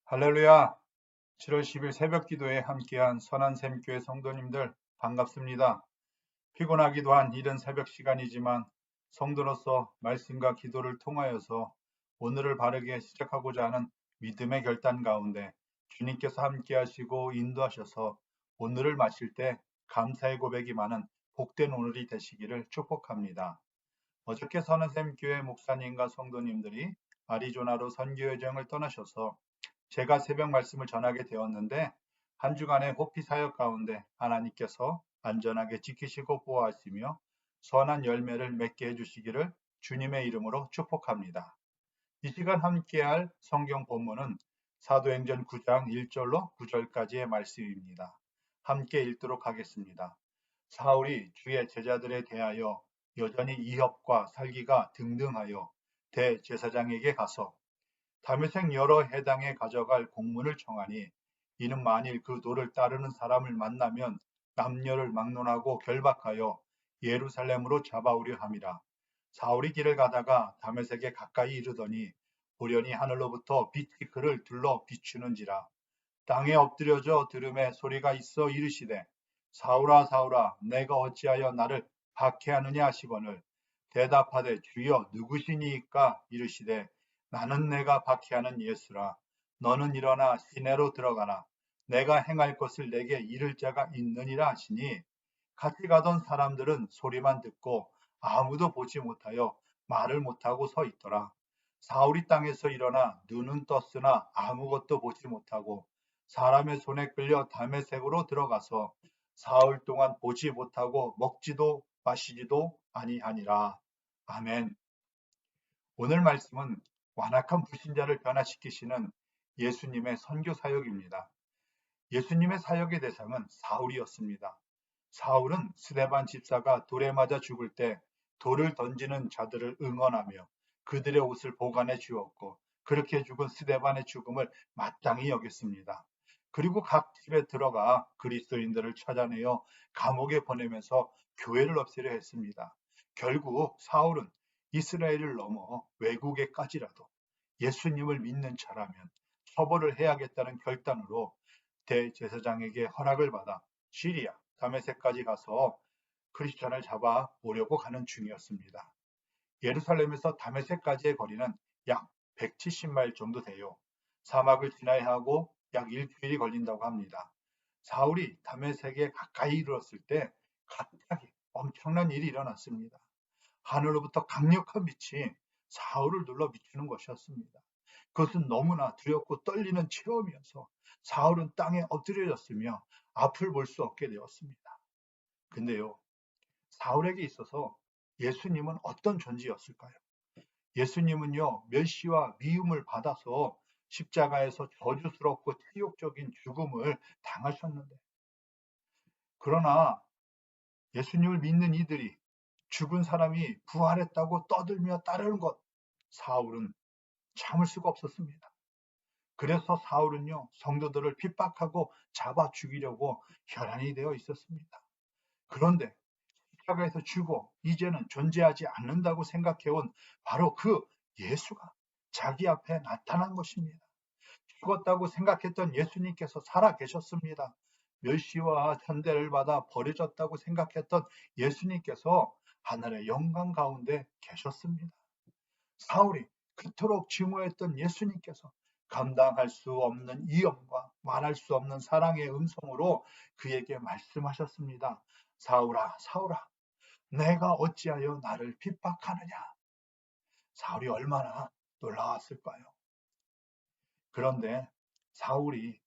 할렐루야! 7월 10일 새벽 기도에 함께한 선한샘교회 성도님들 반갑습니다. 피곤하기도 한 이른 새벽 시간이지만 성도로서 말씀과 기도를 통하여서 오늘을 바르게 시작하고자 하는 믿음의 결단 가운데 주님께서 함께하시고 인도하셔서 오늘을 마칠 때 감사의 고백이 많은 복된 오늘이 되시기를 축복합니다. 어저께 선한샘교회 목사님과 성도님들이 아리조나로 선교 여정을 떠나셔서 제가 새벽 말씀을 전하게 되었는데 한 주간의 호피 사역 가운데 하나님께서 안전하게 지키시고 보호하시며 선한 열매를 맺게 해주시기를 주님의 이름으로 축복합니다. 이 시간 함께할 성경 본문은 사도행전 9장 1절로 9절까지의 말씀입니다. 함께 읽도록 하겠습니다. 사울이 주의 제자들에 대하여 여전히 이협과 살기가 등등하여 대제사장에게 가서 다메섹 여러 해당에 가져갈 공문을 청하니 이는 만일 그 도를 따르는 사람을 만나면 남녀를 막론하고 결박하여 예루살렘으로 잡아오려 함이라. 사울이 길을 가다가 다메섹에 가까이 이르더니 우연히 하늘로부터 빛이 그를 둘러 비추는지라. 땅에 엎드려져 들음에 소리가 있어 이르시되 사울아 사울아 내가 어찌하여 나를 박해하느냐 하시거늘 대답하되 주여 누구시니까 이르시되 나는 내가 박해하는 예수라. 너는 일어나 시내로 들어가라. 내가 행할 것을 내게 이를 자가 있느니라 하시니 같이 가던 사람들은 소리만 듣고 아무도 보지 못하여 말을 못하고 서 있더라. 사울이 땅에서 일어나 눈은 떴으나 아무것도 보지 못하고 사람의 손에 끌려 다메섹으로 들어가서 사흘 동안 보지 못하고 먹지도 마시지도 아니하니라. 아멘. 오늘 말씀은 완악한 불신자를 변화시키시는 예수님의 선교 사역입니다. 예수님의 사역의 대상은 사울이었습니다. 사울은 스데반 집사가 돌에 맞아 죽을 때 돌을 던지는 자들을 응원하며 그들의 옷을 보관해 주었고 그렇게 죽은 스데반의 죽음을 마땅히 여겼습니다. 그리고 각 집에 들어가 그리스도인들을 찾아내어 감옥에 보내면서 교회를 없애려 했습니다. 결국 사울은 이스라엘을 넘어 외국에까지라도 예수님을 믿는 자라면 처벌을 해야겠다는 결단으로 대제사장에게 허락을 받아 시리아 다메섹까지 가서 크리스천을 잡아 오려고 가는 중이었습니다. 예루살렘에서 다메섹까지의 거리는 약 170마일 정도 돼요. 사막을 지나야 하고 약 일주일이 걸린다고 합니다. 사울이 다메섹에 가까이 이르렀을 때 갑자기 엄청난 일이 일어났습니다. 하늘로부터 강력한 빛이 사울을 눌러 비추는 것이었습니다. 그것은 너무나 두렵고 떨리는 체험이어서 사울은 땅에 엎드려졌으며 앞을 볼 수 없게 되었습니다. 근데요, 사울에게 있어서 예수님은 어떤 존재였을까요? 예수님은요, 멸시와 미움을 받아서 십자가에서 저주스럽고 치욕적인 죽음을 당하셨는데, 그러나 예수님을 믿는 이들이 죽은 사람이 부활했다고 떠들며 따르는 것, 사울은 참을 수가 없었습니다. 그래서 사울은요, 성도들을 핍박하고 잡아 죽이려고 혈안이 되어 있었습니다. 그런데 십자가에서 죽어 이제는 존재하지 않는다고 생각해온 바로 그 예수가 자기 앞에 나타난 것입니다. 죽었다고 생각했던 예수님께서 살아 계셨습니다. 멸시와 천대를 받아 버려졌다고 생각했던 예수님께서 하늘의 영광 가운데 계셨습니다. 사울이 그토록 증오했던 예수님께서 감당할 수 없는 위엄과 말할 수 없는 사랑의 음성으로 그에게 말씀하셨습니다. 사울아, 사울아, 내가 어찌하여 나를 핍박하느냐? 사울이 얼마나 놀라웠을까요? 그런데 사울이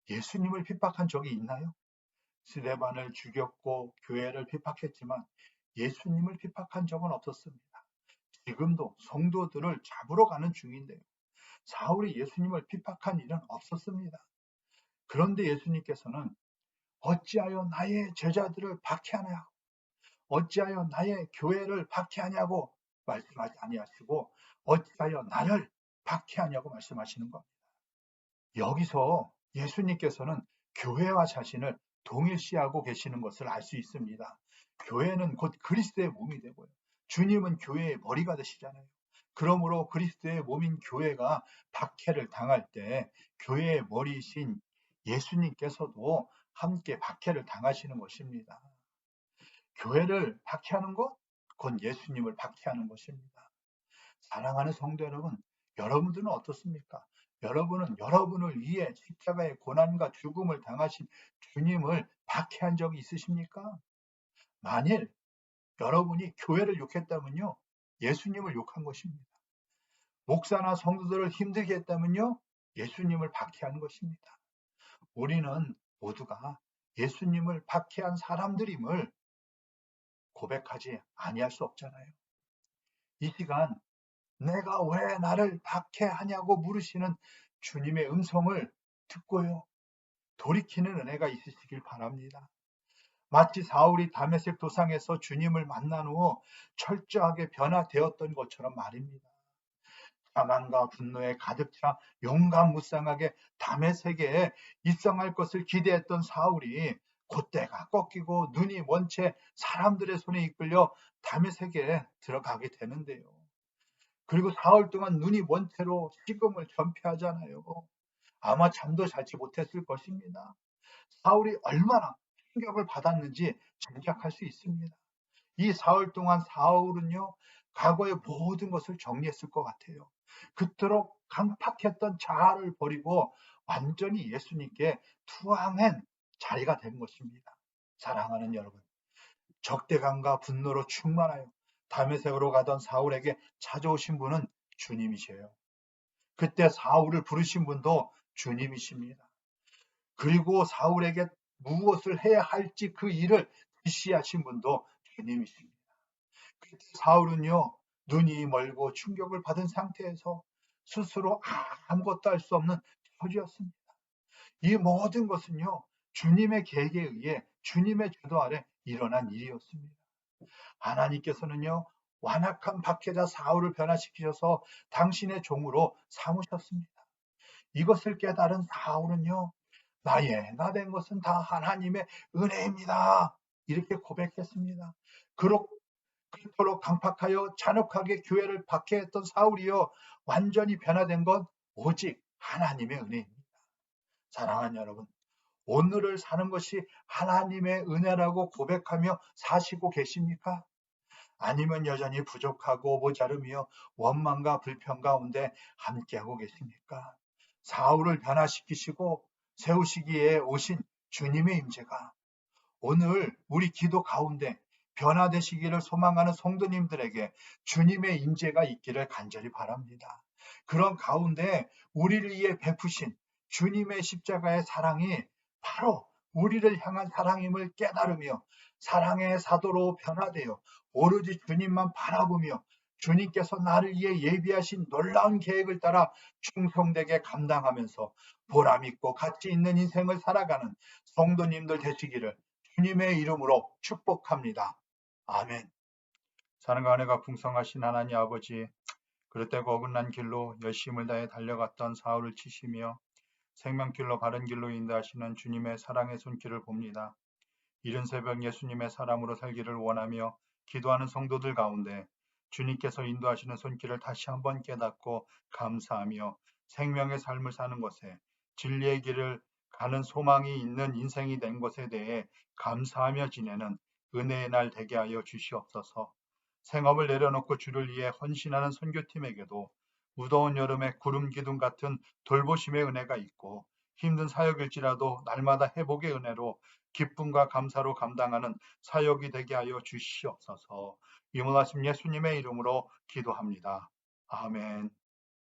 예수님을 핍박한 적이 있나요? 스데반을 죽였고 교회를 핍박했지만 예수님을 핍박한 적은 없었습니다. 지금도 성도들을 잡으러 가는 중인데요. 사울이 예수님을 핍박한 일은 없었습니다. 그런데 예수님께서는 어찌하여 나의 제자들을 박해하냐? 어찌하여 나의 교회를 박해하냐고 말씀하지 아니하시고 어찌하여 나를 박해하냐고 말씀하시는 겁니다. 여기서 예수님께서는 교회와 자신을 동일시하고 계시는 것을 알 수 있습니다. 교회는 곧 그리스도의 몸이 되고요. 주님은 교회의 머리가 되시잖아요. 그러므로 그리스도의 몸인 교회가 박해를 당할 때 교회의 머리이신 예수님께서도 함께 박해를 당하시는 것입니다. 교회를 박해하는 것, 곧 예수님을 박해하는 것입니다. 사랑하는 성도 여러분, 여러분들은 어떻습니까? 여러분은 여러분을 위해 십자가의 고난과 죽음을 당하신 주님을 박해한 적이 있으십니까? 만일 여러분이 교회를 욕했다면요, 예수님을 욕한 것입니다. 목사나 성도들을 힘들게 했다면요, 예수님을 박해한 것입니다. 우리는 모두가 예수님을 박해한 사람들임을 고백하지 아니할 수 없잖아요. 이 시간 내가 왜 나를 박해하냐고 물으시는 주님의 음성을 듣고요, 돌이키는 은혜가 있으시길 바랍니다. 마치 사울이 다메섹 도상에서 주님을 만난 후 철저하게 변화되었던 것처럼 말입니다. 자만과 분노에 가득 차 용감무쌍하게 다메섹에 입성할 것을 기대했던 사울이 콧대가 꺾이고 눈이 먼 채 사람들의 손에 이끌려 다메섹에 들어가게 되는데요. 그리고 사흘 동안 눈이 먼 채로 식음을 전폐하잖아요. 아마 잠도 자지 못했을 것입니다. 사울이 얼마나 충격을 받았는지 짐작할 수 있습니다. 이 사흘 동안 사울은요, 과거의 모든 것을 정리했을 것 같아요. 그토록 강팍했던 자아를 버리고 완전히 예수님께 투항한 자리가 된 것입니다. 사랑하는 여러분, 적대감과 분노로 충만하여 다메섹으로 가던 사울에게 찾아오신 분은 주님이세요. 그때 사울을 부르신 분도 주님이십니다. 그리고 사울에게 무엇을 해야 할지 그 일을 지시하신 분도 주님이십니다. 그때 사울은요, 눈이 멀고 충격을 받은 상태에서 스스로 아무것도 할 수 없는 처지였습니다. 이 모든 것은요, 주님의 계획에 의해 주님의 주도 아래 일어난 일이었습니다. 하나님께서는요, 완악한 박해자 사울을 변화시키셔서 당신의 종으로 삼으셨습니다. 이것을 깨달은 사울은요, 나의 나 된 것은 다 하나님의 은혜입니다, 이렇게 고백했습니다. 그토록 강팍하여 잔혹하게 교회를 박해했던 사울이요, 완전히 변화된 건 오직 하나님의 은혜입니다. 사랑하는 여러분, 오늘을 사는 것이 하나님의 은혜라고 고백하며 사시고 계십니까? 아니면 여전히 부족하고 모자르며 원망과 불평 가운데 함께하고 계십니까? 사울을 변화시키시고 세우시기에 오신 주님의 임재가 오늘 우리 기도 가운데 변화되시기를 소망하는 성도님들에게 주님의 임재가 있기를 간절히 바랍니다. 그런 가운데 우리를 위해 베푸신 주님의 십자가의 사랑이 바로 우리를 향한 사랑임을 깨달으며 사랑의 사도로 변화되어 오로지 주님만 바라보며 주님께서 나를 위해 예비하신 놀라운 계획을 따라 충성되게 감당하면서 보람있고 가치 있는 인생을 살아가는 성도님들 되시기를 주님의 이름으로 축복합니다. 아멘. 사랑과 은혜가 풍성하신 하나님 아버지, 그릇되고 어긋난 길로 열심을 다해 달려갔던 사울을 치시며 생명길로 바른 길로 인도하시는 주님의 사랑의 손길을 봅니다. 이른 새벽 예수님의 사람으로 살기를 원하며 기도하는 성도들 가운데 주님께서 인도하시는 손길을 다시 한번 깨닫고 감사하며 생명의 삶을 사는 것에 진리의 길을 가는 소망이 있는 인생이 된 것에 대해 감사하며 지내는 은혜의 날 되게 하여 주시옵소서. 생업을 내려놓고 주를 위해 헌신하는 선교팀에게도 무더운 여름에 구름 기둥 같은 돌보심의 은혜가 있고 힘든 사역일지라도 날마다 회복의 은혜로 기쁨과 감사로 감당하는 사역이 되게 하여 주시옵소서. 이 말씀 예수님의 이름으로 기도합니다. 아멘.